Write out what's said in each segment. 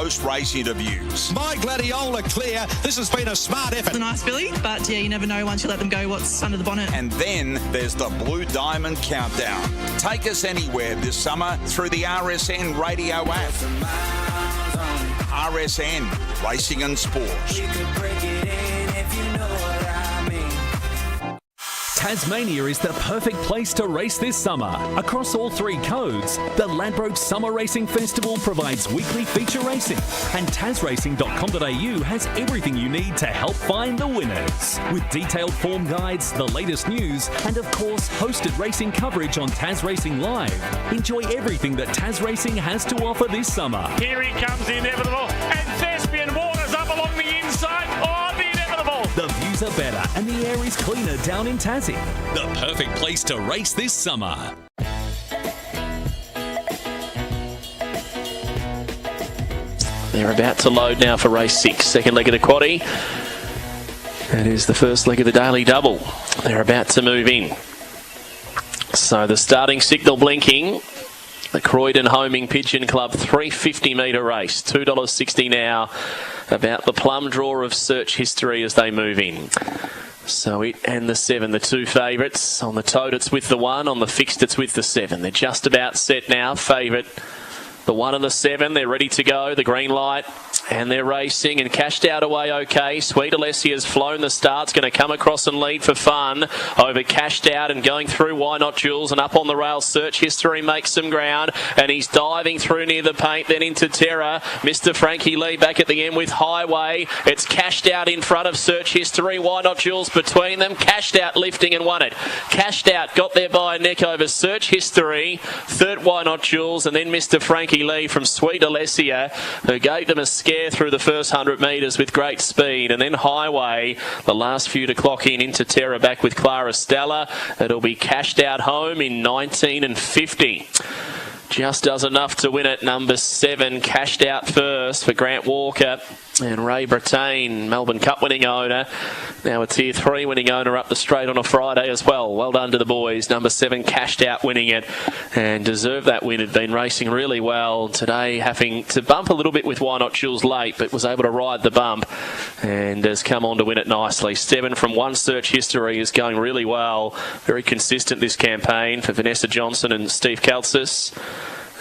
post-race interviews. My Gladiola clear. This has been a smart effort. It's a nice filly, but yeah, you never know once you let them go what's under the bonnet. And then there's the Blue Diamond Countdown. Take us anywhere this summer through the RSN radio app. RSN, Racing and Sport. Tasmania is the perfect place to race this summer. Across all three codes, the Ladbroke Summer Racing Festival provides weekly feature racing, and tasracing.com.au has everything you need to help find the winners. With detailed form guides, the latest news, and of course, hosted racing coverage on Tas Racing Live. Enjoy everything that Tas Racing has to offer this summer. Here he comes, the inevitable, and Thespian Waters up along the inside. Oh, the inevitable! The views are better and the air is cleaner down in Tassie. The perfect place to race this summer. They're about to load now for race 6, second leg of the quaddie. That is the first leg of the daily double. They're about to move in. So the starting signal blinking. The Croydon Homing Pigeon Club 350 metre race, $2.60 now. About the plum draw of search history as they move in. So it and the 7, the two favourites. On the tote it's with the 1, on the fixed it's with the 7. They're just about set now. Favourite, the 1 and the 7, they're ready to go. The green light. And they're racing and Cashed Out away okay. Sweet Alessia has flown the start's going to come across and lead for fun over Cashed Out and going through Why Not Jules, and up on the rail Search History makes some ground and he's diving through near the paint, then into Terror. Mr. Frankie Lee back at the end with Highway. It's Cashed Out in front of Search History. Why Not Jules between them. Cashed Out lifting and won it. Cashed Out got there by a neck over Search History. Third Why Not Jules, and then Mr. Frankie Lee from Sweet Alessia, who gave them a scare through the first 100 metres with great speed, and then Highway, the last few to clock in into Terror back with Clara Stella. It'll be Cashed Out home in 19 and 50. Just does enough to win it. Number 7, Cashed Out first for Grant Walker and Ray Brattain, Melbourne Cup winning owner. Now a Tier 3 winning owner up the straight on a Friday as well. Well done to the boys. Number 7, Cashed Out winning it and deserved that win. Had been racing really well today, having to bump a little bit with Why Not Jules late, but was able to ride the bump and has come on to win it nicely. 7 from One Search History is going really well. Very consistent this campaign for Vanessa Johnson and Steve Kaltsis.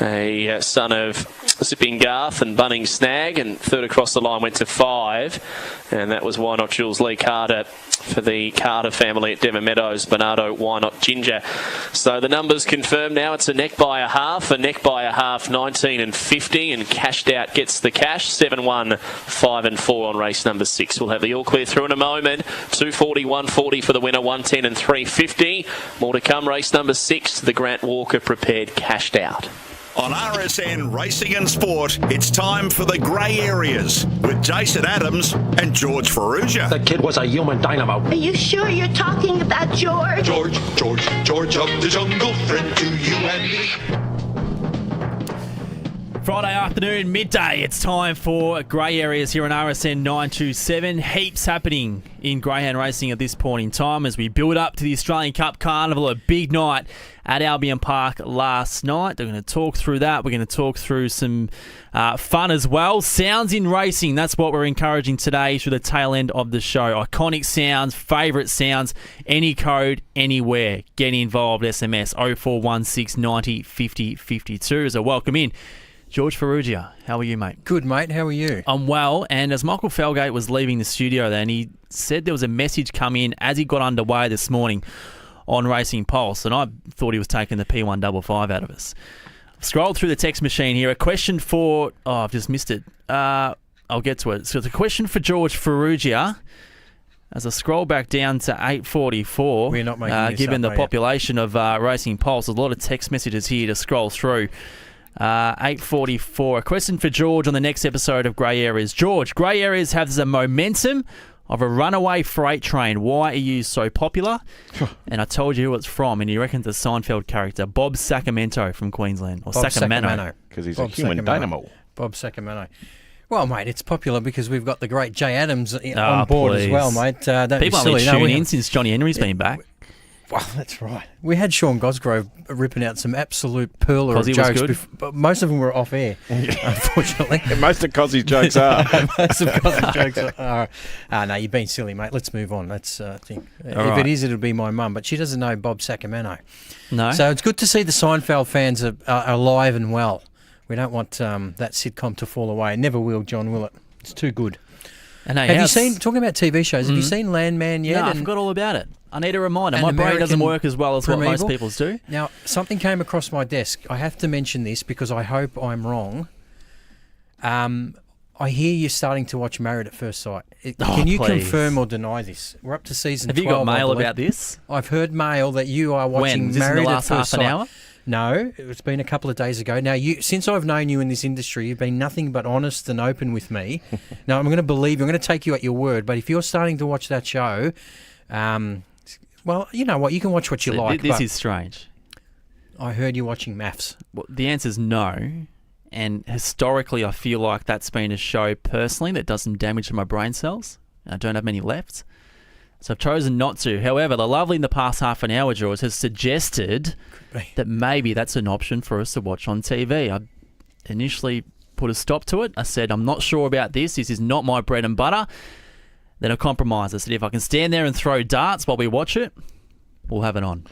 A son of Zipping Garth and Bunning Snag, and third across the line went to 5, and that was Why Not Jules Lee Carter for the Carter family at Devon Meadows, Bernardo Why Not Ginger. So the numbers confirmed now. It's a neck by a half, 19 and 50, and Cashed Out gets the cash. 7-1, 5 and 4 on race number 6. We'll have the all clear through in a moment. 240, 140 for the winner, 110 and 350. More to come. Race number 6, the Grant Walker prepared Cashed Out. On RSN Racing and Sport, it's time for the grey areas with Jason Adams and George Ferrugia. That kid was a human dynamo. Are you sure you're talking about George? George of the jungle, friend to you and me. Friday afternoon, midday, it's time for grey areas here on RSN 927. Heaps happening in greyhound racing at this point in time as we build up to the Australian Cup Carnival, a big night at Albion Park last night. We're going to talk through that. We're going to talk through some fun as well. Sounds in racing, that's what we're encouraging today through the tail end of the show. Iconic sounds, favourite sounds, any code, anywhere. Get involved, SMS 0416 90 50 52 as a welcome in. George Ferrugia, how are you, mate? Good, mate. How are you? I'm well, and as Michael Felgate was leaving the studio then, he said there was a message come in as he got underway this morning on Racing Pulse, and I thought he was taking the P155 out of us. Scrolled through the text machine here. A question for... Oh, I've just missed it. I'll get to it. So it's a question for George Ferrugia. As I scroll back down to 8:44, we're not making given the population of Racing Pulse, there's a lot of text messages here to scroll through. 8:44. A question for George on the next episode of Grey Areas. George, Grey Areas has the momentum of a runaway freight train. Why are you so popular? And I told you who it's from, and you reckon it's a Seinfeld character, Bob Sacramento from Queensland, or Sacramento. Because he's a human dynamo. Bob Sacramento. Well, mate, it's popular because we've got the great Jay Adams on board as well, mate. People haven't tuned in since Johnny Henry's been back. Well, that's right. We had Sean Gosgrove ripping out some absolute perler of Cosy was jokes, good. but most of them were off air, unfortunately. Most of Cozzy's jokes are. Most of Cossy's jokes are. No, you've been silly, mate. Let's move on. Let's think. If right. it is, it'll be my mum, but she doesn't know Bob Sacramento. No. So it's good to see the Seinfeld fans are alive and well. We don't want that sitcom to fall away. It never will, John, will it? It's too good. And hey, Have you seen, talking about TV shows, have you seen Landman yet? No, I And- forgot all about it. I need a reminder. and My brain doesn't American work as well as what most Primeval. people's do. Now, something came across my desk. I have to mention this because I hope I'm wrong. I hear you're starting to watch Married at First Sight. Can you please. confirm or deny this? We're up to season 12. Have you got I mail believe. about this? I've heard mail that you are watching When? Is this in Married the last at First half an Sight. hour? No, it's been a couple of days ago. Now, since I've known you in this industry, you've been nothing but honest and open with me. Now, I'm going to believe, I'm going to take you at your word, but if you're starting to watch that show, well, you know what, you can watch what you like. This but is strange. I heard you're watching MAFS. Well, the answer's no. And historically, I feel like that's been a show personally that does some damage to my brain cells. I don't have many left. So I've chosen not to. However, the lovely in the past half an hour, George, has suggested that maybe that's an option for us to watch on TV. I initially put a stop to it. I said, I'm not sure about this. This is not my bread and butter. Then I compromised. I said, if I can stand there and throw darts while we watch it, we'll have it on.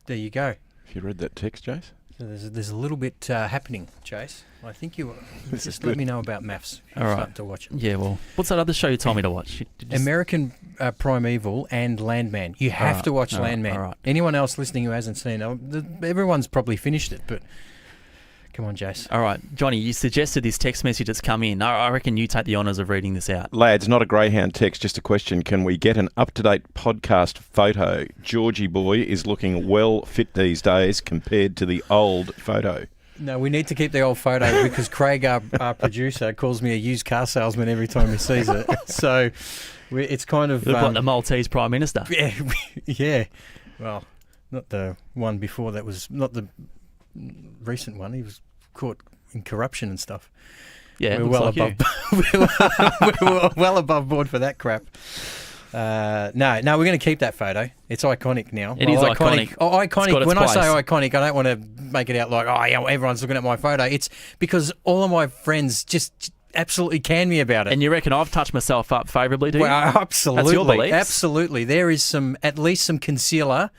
There you go. Have you read that text, Jace? So there's a little bit happening, Chase. I think you just let me know about MAFS. All right. Starting to watch it. Yeah, well, what's that other show you told me to watch? American Primeval and Landman. You have to watch Landman. all right. Anyone else listening who hasn't seen it, everyone's probably finished it, but come on, Jace. All right, Johnny, you suggested this text message that's come in. I reckon you take the honours of reading this out. Lads, not a greyhound text, just a question. Can we get an up-to-date podcast photo? Georgie boy is looking well fit these days compared to the old photo. No, we need to keep the old photo because Craig, our producer, calls me a used car salesman every time he sees it. So it's kind of... Look like the Maltese Prime Minister. Yeah, yeah. Well, not the one before that was... Not the recent one. He was caught in corruption and stuff. Yeah, we're looks well like above. We're well above board for that crap. No, we're going to keep that photo. It's iconic now. It is iconic. Oh, iconic. It's got its When I say place. iconic, I don't want to make it out like, oh, yeah, everyone's looking at my photo. It's because all of my friends just absolutely can me about it. And you reckon I've touched myself up favourably, do you? Well, absolutely. That's your beliefs? Absolutely. There is at least some concealer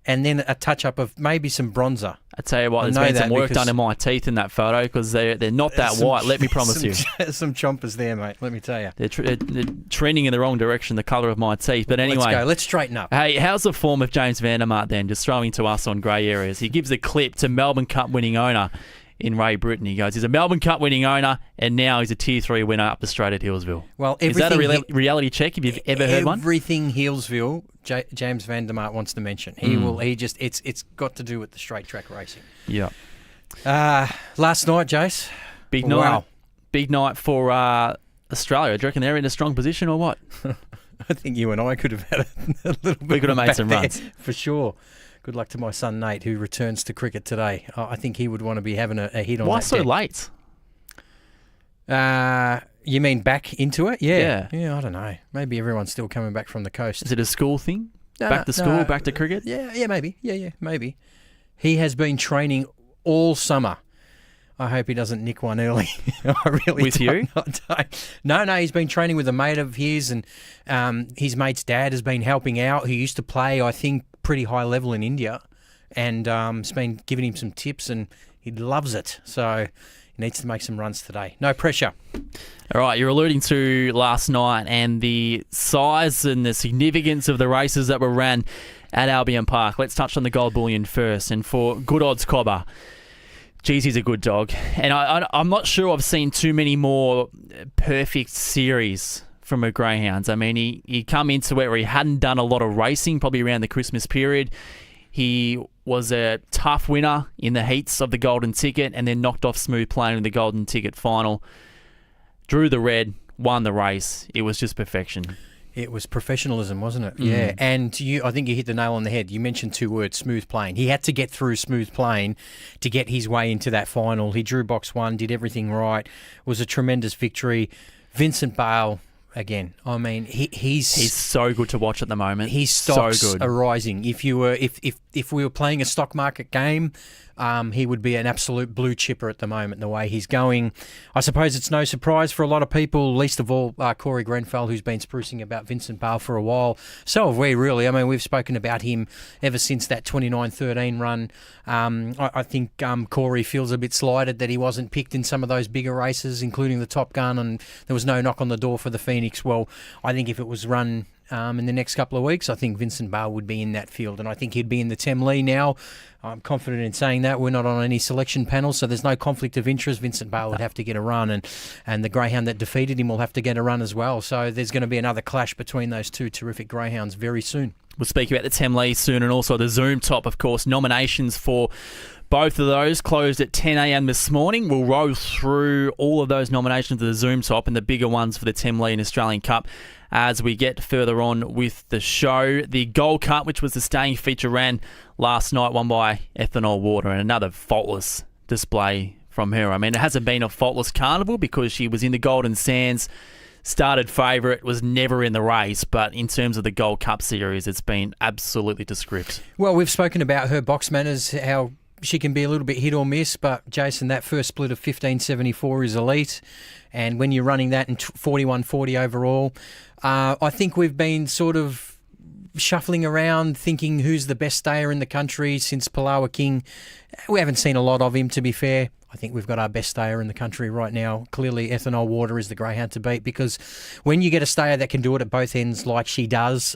and then a touch-up of maybe some bronzer. I tell you what, there's been some work done in my teeth in that photo because they're not that white, let me promise you. Some chompers there, mate, let me tell you. They're trending in the wrong direction, the colour of my teeth. But anyway. Let's go. Let's straighten up. Hey, how's the form of James Vandermart then, just throwing to us on grey areas? He gives a clip to Melbourne Cup winning owner in Ray Britton. He goes, he's a Melbourne Cup winning owner and now he's a Tier 3 winner up the straight at Hillsville. Well, is that a reality check if you've ever heard one? Everything Hillsville, James Vandermart wants to mention. It's got to do with the straight track racing. Yeah. Last night, Jace. Big night. Wow. Big night for Australia. Do you reckon they're in a strong position or what? I think you and I could have had a little bit. We could have made back some there, runs. for sure. Good luck to my son Nate, who returns to cricket today. I think he would want to be having a hit on Why that so deck. late? You mean back into it? Yeah. Yeah. I don't know. Maybe everyone's still coming back from the coast. Is it a school thing? No, back to school, no. back to cricket? Yeah, maybe. Yeah, maybe. He has been training all summer. I hope he doesn't nick one early. I really With you? No, he's been training with a mate of his, and his mate's dad has been helping out. He used to play, I think, pretty high level in India, and has been giving him some tips, and he loves it. So he needs to make some runs today. No pressure. All right, you're alluding to last night and the size and the significance of the races that were ran at Albion Park. Let's touch on the Gold Bullion first. And for Good Odds Cobber, geez, he's a good dog. And I'm not sure I've seen too many more perfect series from a greyhounds. I mean, he come into it where he hadn't done a lot of racing, probably around the Christmas period. He was a tough winner in the heats of the Golden Ticket and then knocked off Smooth Plane in the Golden Ticket final. Drew the red, won the race. It was just perfection. It was professionalism, wasn't it? Yeah, and I think you hit the nail on the head. You mentioned two words, Smooth Plane. He had to get through Smooth Plane to get his way into that final. He drew box one, did everything right. It was a tremendous victory. Vincent Bale, again. I mean, he's so good to watch at the moment. His stocks so good. are rising. If we were playing a stock market game, he would be an absolute blue chipper at the moment, the way he's going. I suppose it's no surprise for a lot of people, least of all Corey Grenfell, who's been sprucing about Vincent Bale for a while. So have we, really. I mean, we've spoken about him ever since that 29-13 run. I think Corey feels a bit slighted that he wasn't picked in some of those bigger races, including the Top Gun, and there was no knock on the door for the Phoenix. Well, I think if it was run in the next couple of weeks, I think Vincent Bale would be in that field, and I think he'd be in the Temlee now. I'm confident in saying that. We're not on any selection panel, so there's no conflict of interest. Vincent Bale would have to get a run, and the greyhound that defeated him will have to get a run as well. So there's going to be another clash between those two terrific greyhounds very soon. We'll speak about the Temlee soon, and also the Zoom Top, of course. Nominations for both of those closed at 10 a.m. this morning. We'll roll through all of those nominations to the Zoom Top and the bigger ones for the Temlee and Australian Cup as we get further on with the show. The Gold Cup, which was the staying feature, ran last night, won by Ethanol Water, and another faultless display from her. I mean, it hasn't been a faultless carnival because she was in the Golden Sands, started favourite, was never in the race, but in terms of the Gold Cup series, it's been absolutely descript. Well, we've spoken about her box manners, how she can be a little bit hit or miss, but Jason, that first split of 15.74 is elite, and when you're running that in 41.40 overall, I think we've been sort of shuffling around thinking who's the best stayer in the country since Palawa King. We haven't seen a lot of him, to be fair. I think we've got our best stayer in the country right now. Clearly, Ethanol Water is the greyhound to beat, because when you get a stayer that can do it at both ends like she does,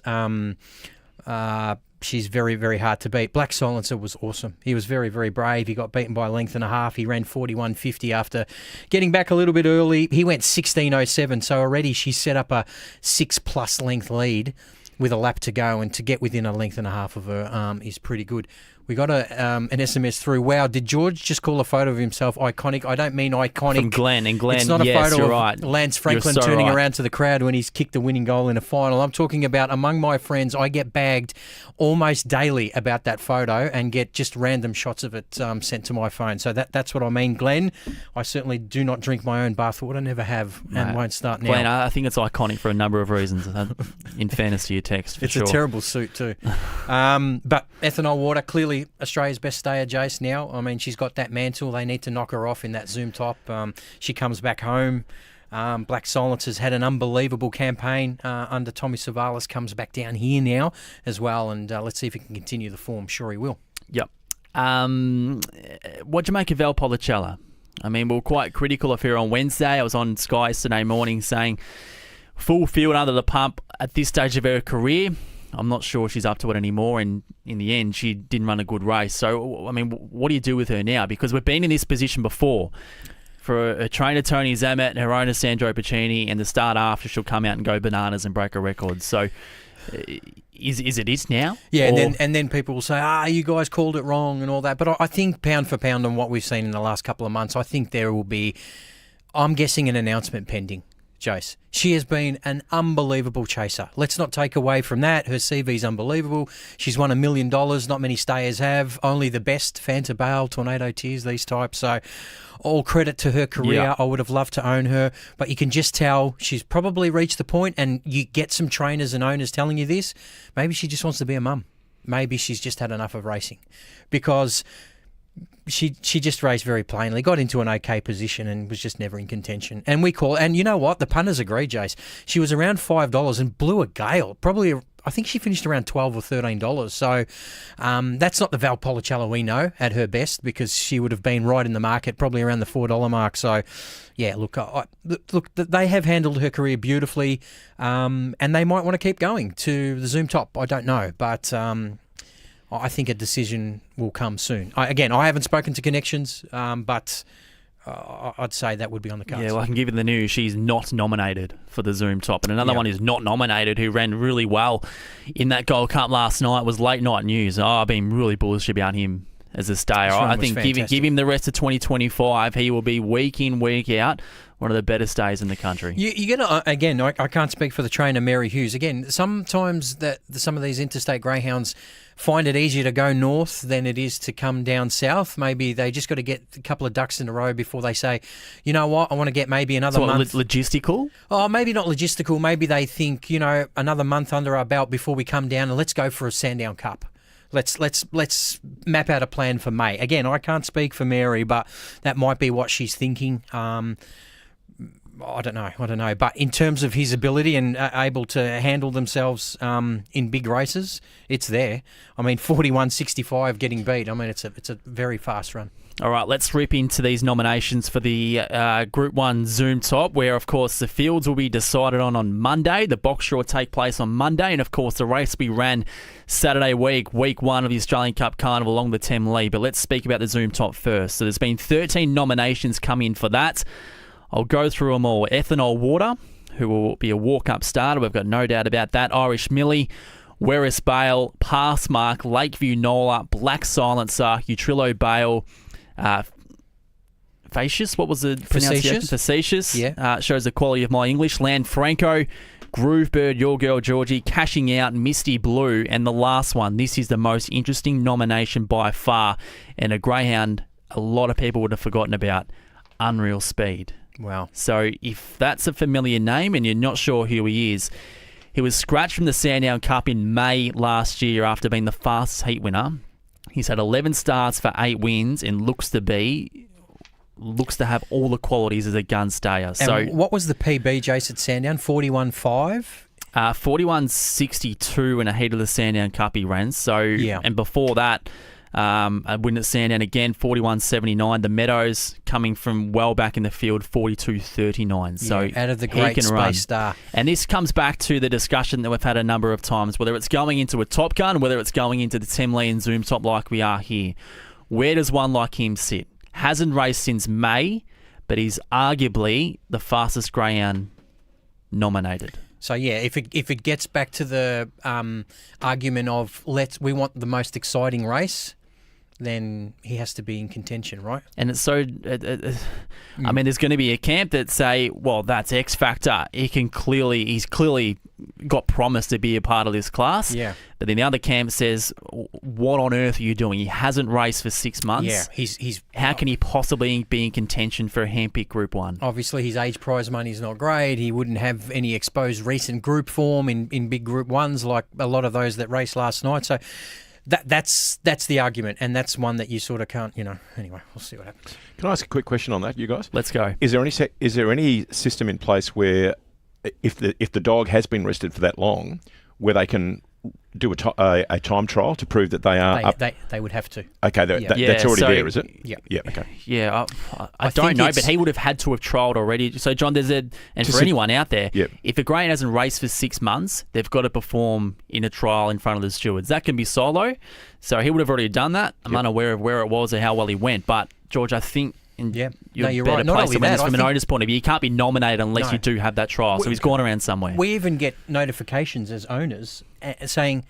she's very, very hard to beat. Black Silencer was awesome. He was very, very brave. He got beaten by a length and a half. He ran 41.50 after getting back a little bit early. He went 16.07, so already she set up a 6+ length lead with a lap to go, and to get within a length and a half of her is pretty good. We got an SMS through. Wow, did George just call a photo of himself iconic? I don't mean iconic. From Glenn. And Glenn, it's not a yes, photo you're of right. Lance Franklin turning around to the crowd when he's kicked the winning goal in a final. I'm talking about among my friends, I get bagged almost daily about that photo and get just random shots of it sent to my phone. So that's what I mean, Glenn. I certainly do not drink my own bathwater, never have, and won't start now. Glenn, I think it's iconic for a number of reasons, in fairness to your text, for it's sure. a terrible suit too. But Ethanol Water, clearly Australia's best stayer, Jace, now. I mean, she's got that mantle. They need to knock her off in that Zoom Top. She comes back home. Black Silencer's had an unbelievable campaign under Tommy Savalas, comes back down here now as well, and let's see if he can continue the form. Sure he will. Yep. What'd you make of Valpolicella? I mean, we were quite critical of her on Wednesday. I was on Sky yesterday morning saying full field under the pump at this stage of her career. I'm not sure she's up to it anymore, and in the end, she didn't run a good race. So, I mean, what do you do with her now? Because we've been in this position before. For a trainer, Tony Zamet, and her owner, Sandro Piccini, and the start after, she'll come out and go bananas and break a record. So, is it now? Yeah, and then people will say, you guys called it wrong and all that. But I think pound for pound on what we've seen in the last couple of months, I think there will be, I'm guessing, an announcement pending. Jace, she has been an unbelievable chaser. Let's not take away from that. Her CV's unbelievable. She's won $1 million. Not many stayers have. Only the best. Fanta Bale, Tornado Tears, these types. So all credit to her career. Yeah. I would have loved to own her. But you can just tell she's probably reached the point, and you get some trainers and owners telling you this. Maybe she just wants to be a mum. Maybe she's just had enough of racing. Because she just raced very plainly, got into an okay position and was just never in contention. And you know what? The punters agree, Jace. She was around $5 and blew a gale. Probably, I think she finished around $12 or $13. So that's not the Valpolicella we know at her best, because she would have been right in the market, probably around the $4 mark. So, yeah, look, they have handled her career beautifully, and they might want to keep going to the Zoom Top. I don't know, but I think a decision will come soon. I haven't spoken to Connections, but I'd say that would be on the cards. Yeah, well, I can give you the news. She's not nominated for the Zoom Top. And another one who's not nominated, who ran really well in that Gold Cup last night, was Late Night News. I've been really bullish about him as a stayer. I think give him the rest of 2025. He will be week in, week out, one of the better stays in the country. You get again. I can't speak for the trainer Mary Hughes. Again, sometimes some of these interstate greyhounds find it easier to go north than it is to come down south. Maybe they just got to get a couple of ducks in a row before they say, you know what, I want to get maybe another month. Logistical? Oh, maybe not logistical. Maybe they think, another month under our belt before we come down and let's go for a Sandown Cup. Let's map out a plan for May. Again, I can't speak for Mary, but that might be what she's thinking. I don't know. But in terms of his ability and able to handle themselves in big races, it's there. I mean, 41.65 getting beat. I mean, it's a very fast run. All right, let's rip into these nominations for the Group 1 Zoom Top, where, of course, the fields will be decided on Monday. The box draw will take place on Monday. And, of course, the race will be ran Saturday week 1 of the Australian Cup Carnival along the Thames League. But let's speak about the Zoom Top first. So there's been 13 nominations come in for that. I'll go through them all. Ethanol Water, who will be a walk-up starter. We've got no doubt about that. Irish Millie, Werris Bale, Passmark, Lakeview Nola, Black Silencer, Utrillo Bale, Facious, what was the pronunciation? Facetious. Yeah. Shows the quality of my English. Land Franco, Groovebird, Your Girl Georgie, Cashing Out, Misty Blue, and the last one. This is the most interesting nomination by far, and a greyhound a lot of people would have forgotten about, Unreal Speed. Wow. So if that's a familiar name and you're not sure who he is, he was scratched from the Sandown Cup in May last year after being the fastest heat winner. He's had 11 starts for 8 wins and looks to have all the qualities as a gun stayer. And so what was the PB, Jace, at Sandown? 41.5? 41.62 in a heat of the Sandown Cup he ran. So, yeah. And before that, a win at Sandown again, 41.79. The Meadows coming from well back in the field, 42.39. So out of the great Space Star. And this comes back to the discussion that we've had a number of times, whether it's going into a Top Gun, whether it's going into the Thames League and Zoom Top like we are here. Where does one like him sit? Hasn't raced since May, but he's arguably the fastest greyhound nominated. So yeah, if it gets back to the argument of we want the most exciting race, then he has to be in contention, right? And it's so, I mean, there's going to be a camp that say, well, that's X Factor. He's clearly got promise to be a part of this class. Yeah. But then the other camp says, what on earth are you doing? He hasn't raced for 6 months. Yeah, he's. How can he possibly be in contention for a handpicked Group 1? Obviously, his age prize money is not great. He wouldn't have any exposed recent group form in big Group 1s like a lot of those that raced last night. So that's the argument, and that's one that you sort of can't, Anyway, we'll see what happens. Can I ask a quick question on that, you guys? Let's go. Is there any system in place where, if the dog has been rested for that long, where they can do a time trial to prove that they are they would have to. Okay, that's already there, is it? Yeah. Yeah. Okay. Yeah, I don't know, but he would have had to have trialled already. So, John, for anyone out there, if a greyhound hasn't raced for 6 months, they've got to perform in a trial in front of the stewards. That can be solo, so he would have already done that. I'm unaware of where it was or how well he went, but George, I think. You're right. better Not placed only that, from an owner's point of view. You can't be nominated unless you do have that trial. So he's gone around somewhere. We even get notifications as owners saying,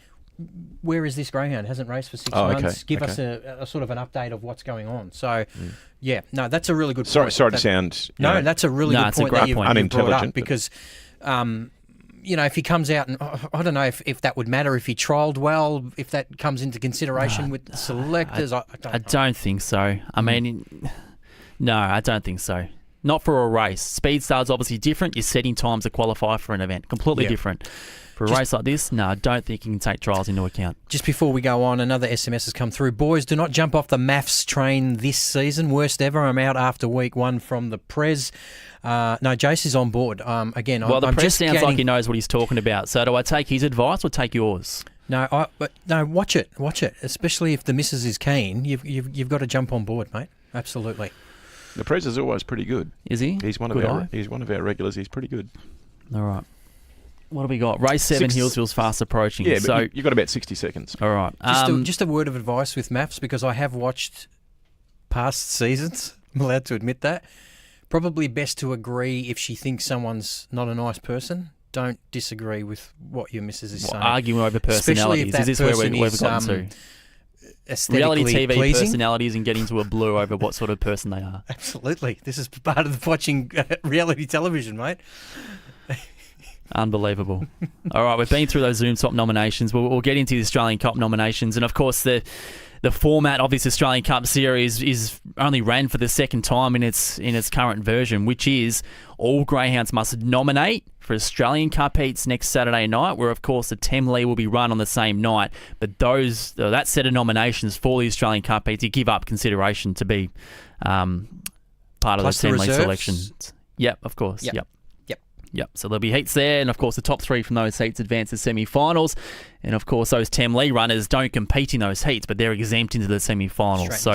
where is this greyhound? Hasn't raced for 6 months. Give us a sort of an update of what's going on. So, that's a really good point. Sorry to sound... No, that's a really good point that you've brought up because... if he comes out and I don't know if that would matter if he trialled well, if that comes into consideration with the selectors. I don't think so. I mean... No, I don't think so. Not for a race. Speed Star's obviously different. You're setting times to qualify for an event. Completely different. For a race like this, no, I don't think you can take trials into account. Just before we go on, another SMS has come through. Boys, do not jump off the MAFS train this season. Worst ever. I'm out after week 1 from the Prez. No, Jace is on board. Again, the Prez sounds like he knows what he's talking about. So do I take his advice or take yours? No, watch it. Especially if the missus is keen, you've got to jump on board, mate. Absolutely. The Prez is always pretty good. Is he? He's one of our regulars. He's pretty good. All right. What have we got? Race 7, Hillsville's fast approaching. Yeah, but you've got about 60 seconds. All right. Just a word of advice with MAFS, because I have watched past seasons. I'm allowed to admit that. Probably best to agree if she thinks someone's not a nice person. Don't disagree with what your missus is saying. Arguing over personalities. Is this where we've gotten to? aesthetically Reality TV pleasing. personalities and getting to a blue over what sort of person they are. Absolutely. This is part of watching reality television, mate. Unbelievable. All right, we've been through those Zoom Top nominations. We'll get into the Australian Cup nominations. And, of course, the format of this Australian Cup series is only ran for the second time in its current version, which is all greyhounds must nominate for Australian Cup heats next Saturday night, where, of course, the Temlee will be run on the same night. But that set of nominations for the Australian Cup heats, you give up consideration to be part of Plus the the Temlee reserves? selection. Yep, of course. Yep, so there'll be heats there, and of course the top three from those heats advance to semi-finals. And of course those Temlee runners don't compete in those heats, but they're exempt into the semi-finals. So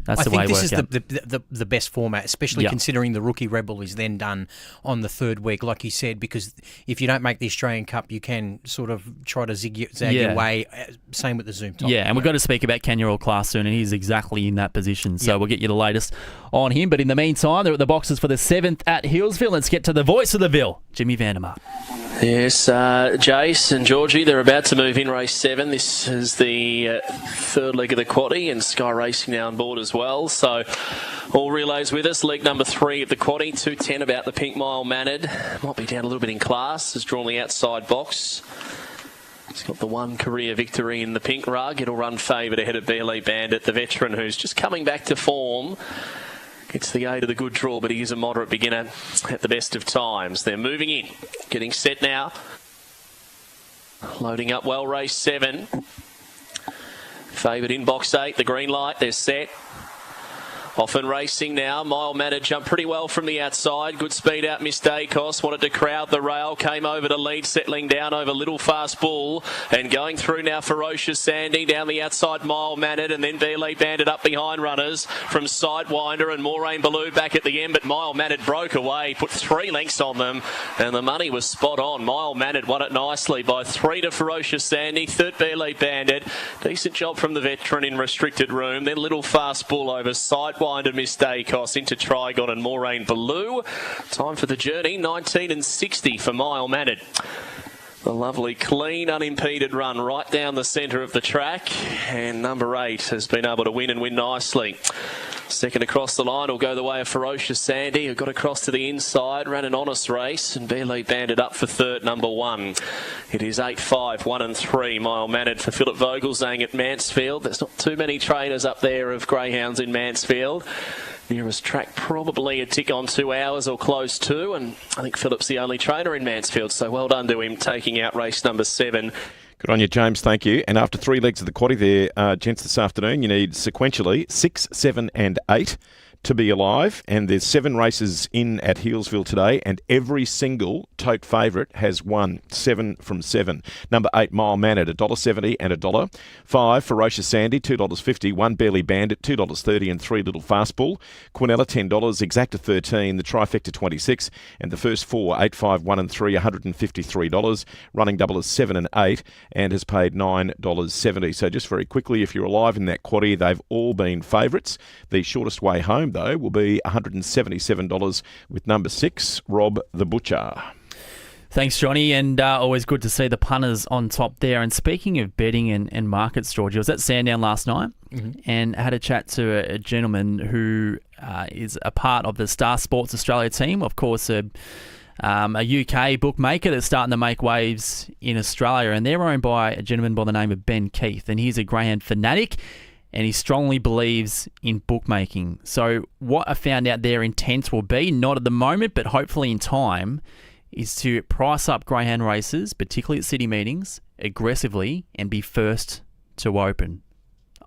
that's the way it works. I think this is the best format, especially considering the Rookie Rebel is then done on the third week, like you said, because if you don't make the Australian Cup, you can sort of try to zag your way. Same with the Zoom Top. Yeah, and we've got to speak about Kenya All-Class soon, and he's exactly in that position. So we'll get you the latest on him. But in the meantime, they're at the boxes for the 7th at Hillsville. Let's get to the voice of the Ville, Jimmy Vandermark. Yes, Jace and Georgie, they're about to move in race 7. This is the third leg of the quaddie, and Sky Racing now on board as well. So all relays with us. Leg number 3 of the quaddie, 2:10 about the Pink Mile Mannered. Might be down a little bit in class. Has drawn the outside box. He's got the one career victory in the pink rug. It'll run favoured ahead of BLE Bandit, the veteran who's just coming back to form. Gets the aid of the good draw, but he is a moderate beginner at the best of times. They're moving in. Getting set now. Loading up well, race 7. Favoured in box 8, the green light. They're set. Often racing now. Mile Mannered jumped pretty well from the outside. Good speed out, Miss Dacos. Wanted to crowd the rail. Came over to lead, settling down over Little Fast Bull. And going through now, Ferocious Sandy down the outside, Mile Mannered. And then BLE Bandit up behind runners from Sidewinder and Moraine Ballou back at the end. But Mile Mannered broke away, put 3 lengths on them. And the money was spot on. Mile Mannered won it nicely by 3 to Ferocious Sandy. Third BLE Bandit. Decent job from the veteran in restricted room. Then Little Fast Bull over Sidewinder and Miss Dacos into Trigon and Moraine Ballou. Time for the journey, 19:60 for Mile Mannered. The lovely, clean, unimpeded run right down the centre of the track. And number 8 has been able to win and win nicely. Second across the line will go the way of Ferocious Sandy, who got across to the inside, ran an honest race, and BLE Bandit up for third, number 1. It is 8-5, 1 and 3. Mile Mannered for Philip Vogelsang at Mansfield. There's not too many trainers up there of greyhounds in Mansfield. Nearest track probably a tick on 2 hours or close to, and I think Philip's the only trainer in Mansfield, so well done to him taking out race number 7. Good on you, James. Thank you. And after 3 legs of the quaddie there, gents, this afternoon, you need sequentially 6, 7 and 8 to be alive. And there's 7 races in at Hillsville today, and every single tote favourite has won 7 from 7. Number 8, Mile Mannered, $1.70 and $1. 5, Ferocious Sandy, $2.50. 1, BLE Bandit, $2.30 and 3, Little Fast Bull. Quinella, $10. Exacta, $13. The Trifecta, $26. And the first 4, 8, 5, 1 and 3, $153. Running double is 7 and 8 and has paid $9.70. So just very quickly, if you're alive in that quaddie, they've all been favourites. The shortest way home, though, will be $177 with number 6, Rob the Butcher. Thanks, Johnny, and always good to see the punters on top there. And speaking of betting and markets, George, I was at Sandown last night and had a chat to a gentleman who is a part of the Star Sports Australia team, of course, a UK bookmaker that's starting to make waves in Australia, and they're owned by a gentleman by the name of Ben Keith, and he's a greyhound fanatic, and he strongly believes in bookmaking. So what I found out their intent will be, not at the moment, but hopefully in time, is to price up greyhound races, particularly at city meetings, aggressively and be first to open.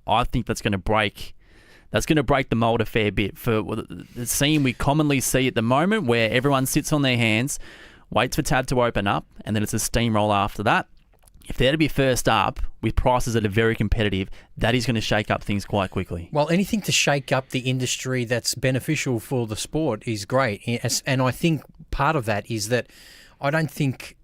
I think that's going to break the mould a fair bit for the scene we commonly see at the moment, where everyone sits on their hands, waits for tab to open up, and then it's a steamroll after that. If they're to be first up with prices that are very competitive, that is going to shake up things quite quickly. Well, anything to shake up the industry that's beneficial for the sport is great. And I think part of that is that I don't think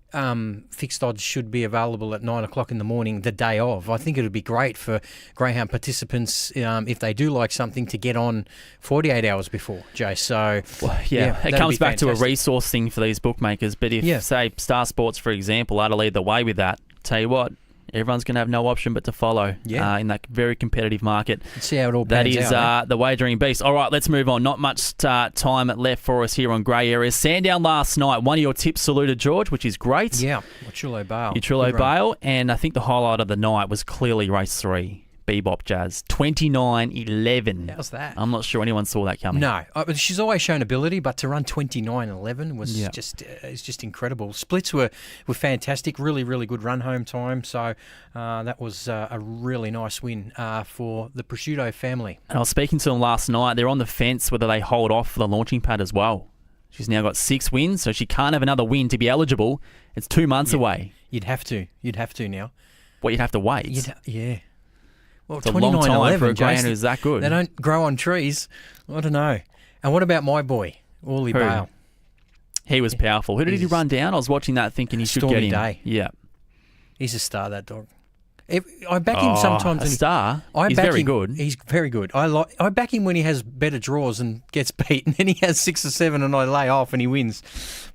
fixed odds should be available at 9 o'clock in the morning the day of. I think it would be great for greyhound participants, if they do like something, to get on 48 hours before, Jay. So, it comes back to a resource thing for these bookmakers. But if, say, Star Sports, for example, are to lead the way with that, tell you what, everyone's going to have no option but to follow in that very competitive market. Let's see how it all That pans is out, the wagering beast. All right, let's move on. Not much time left for us here on Grey Areas. Sandown last night. One of your tips saluted, George, which is great. Yeah, Trullo Bale. Trullo Bale. And I think the highlight of the night was clearly race 3. Bebop Jazz 29.11. How's that? I'm not sure anyone saw that coming. No, she's always shown ability, but to run 29.11 was just incredible. Splits were fantastic. Really, really good run home time. So that was a really nice win for the Prosciutto family. And I was speaking to them last night. They're on the fence whether they hold off for the launching pad as well. She's now got 6 wins, so she can't have another win to be eligible. It's 2 months away. You'd have to now. Well, you'd have to wait. Yeah. Well, it's a long time for a greyhound who's that good. They don't grow on trees. I don't know. And what about my boy, Orly Bale? He was powerful. Who did he run down? I was watching that thinking he should get him. Day. Yeah. He's a star, that dog. I back him sometimes. A star? He's very good. He's very good. I back him when he has better draws and gets beat, and then he has 6 or 7 and I lay off and he wins.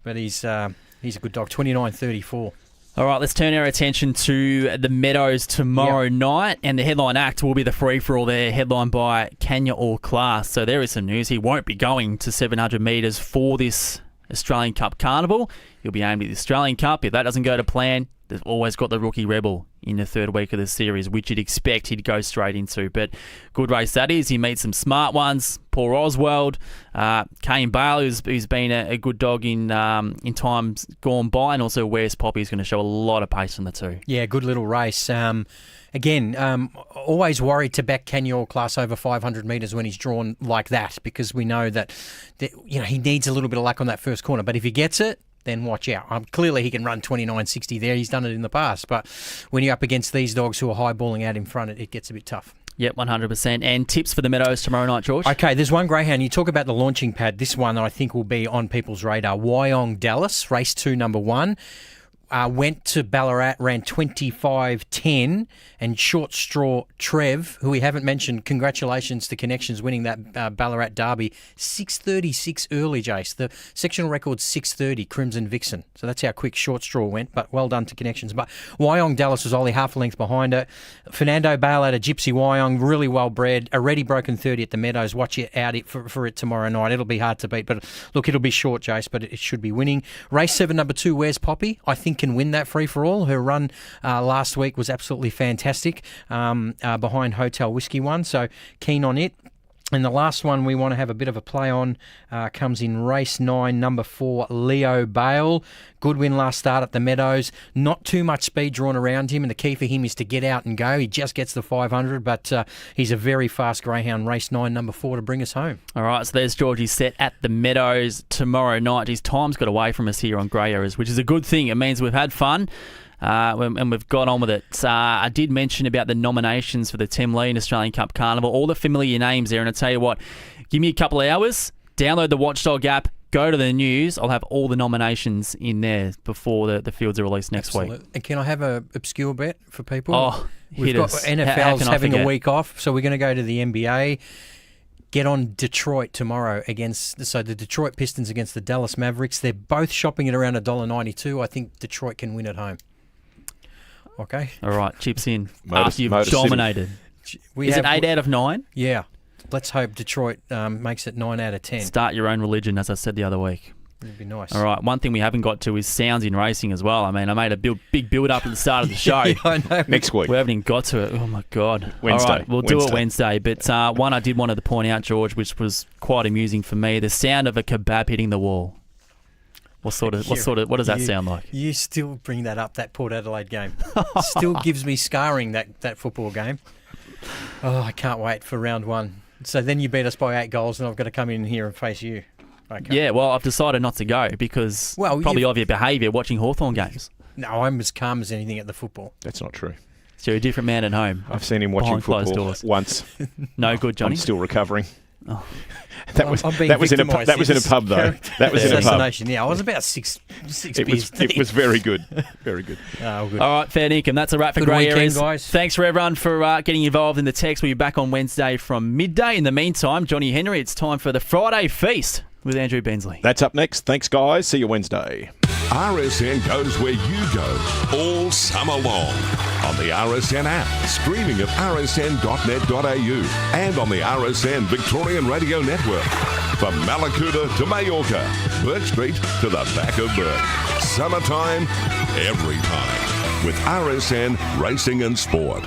But he's a good dog, 29.34. All right, let's turn our attention to the Meadows tomorrow night, and the headline act will be the free-for-all there, headlined by Kenya All Class. So there is some news. He won't be going to 700 metres for this Australian Cup Carnival. He'll be aimed at the Australian Cup. If that doesn't go to plan, they've always got the Rookie Rebel in the 3rd week of the series, which you'd expect he'd go straight into. But good race that is. He meets some smart ones. Paul Oswald, Kane Bale, who's been a good dog in times gone by, and also Where's Poppy is going to show a lot of pace from the two. Yeah, good little race. Again, always worried to back Kenya All Class over 500 metres when he's drawn like that, because we know that he needs a little bit of luck on that first corner. But if he gets it, then watch out. Clearly he can run 29.60 there. He's done it in the past. But when you're up against these dogs who are high-balling out in front, it gets a bit tough. Yep, 100%. And tips for the Meadows tomorrow night, George? Okay, there's one greyhound. You talk about the launching pad. This one I think will be on people's radar. Wyong Dallas, race 2, number 1. Went to Ballarat, ran 25.10, and Short Straw Trev, who we haven't mentioned, congratulations to Connections winning that Ballarat Derby, 6.36 early, Jace. The sectional record's 6.30, Crimson Vixen. So that's how quick Short Straw went, but well done to Connections. But Wyong Dallas was only half a length behind her. Fernando Bale out of Gypsy Wyong, really well bred, already broken 30 at the Meadows. Watch it out for it tomorrow night. It'll be hard to beat, but look, it'll be short, Jace, but it should be winning. Race 7, number 2, Where's Poppy? I think can win that free-for-all. Her run last week was absolutely fantastic behind Hotel Whiskey 1, so keen on it. And the last one we want to have a bit of a play on comes in race 9, number 4, Leo Bale. Good win last start at the Meadows. Not too much speed drawn around him, and the key for him is to get out and go. He just gets the 500, but he's a very fast greyhound. Race 9, number 4 to bring us home. All right, so there's Georgie's set at the Meadows tomorrow night. His time's got away from us here on Grey Areas, which is a good thing. It means we've had fun. And we've got on with it. I did mention about the nominations for the Tim Lee Australian Cup Carnival. All the familiar names there. And I tell you what, give me a couple of hours, download the Watchdog app, go to the news. I'll have all the nominations in there before the fields are released next week. And can I have a obscure bet for people? Oh, we've got NFL's having a week off, so we're going to go to the NBA. Get on Detroit tomorrow so the Detroit Pistons against the Dallas Mavericks. They're both shopping at around $1.92. I think Detroit can win at home. Okay. All right, chips in after you've dominated. Is it 8 out of 9? Yeah. Let's hope Detroit makes it 9 out of 10. Start your own religion, as I said the other week. It'd be nice. All right, one thing we haven't got to is sounds in racing as well. I mean, I made a big build-up at the start of the show. Yeah, I know. Next week. We haven't even got to it. Oh, my God. Wednesday. All right, we'll do it Wednesday. But one I did want to point out, George, which was quite amusing for me, the sound of a kebab hitting the wall. What does that sound like? You still bring that up, that Port Adelaide game. Still gives me scarring, that football game. Oh, I can't wait for round 1. So then you beat us by 8 goals and I've got to come in here and face you. Okay. Yeah, well, I've decided not to go because probably of your behaviour watching Hawthorn games. No, I'm as calm as anything at the football. That's not true. So you're a different man at home. I've seen him watching football once. No good, Johnny? I'm still recovering. Oh. That was in a pub though. That was in a pub. Yeah, I was about six beers. It was very good, very good. Oh, good. All right, fair dinkum. That's a wrap for Grey Areas, guys. Thanks for everyone for getting involved in the text. We'll be back on Wednesday from midday. In the meantime, Johnny Henry, it's time for the Friday Feast with Andrew Bensley. That's up next. Thanks, guys. See you Wednesday. RSN goes where you go all summer long. On the RSN app, streaming at rsn.net.au and on the RSN Victorian Radio Network. From Malakuta to Majorca, Bourke Street to the back of Bourke. Summertime, every time. With RSN Racing and Sport.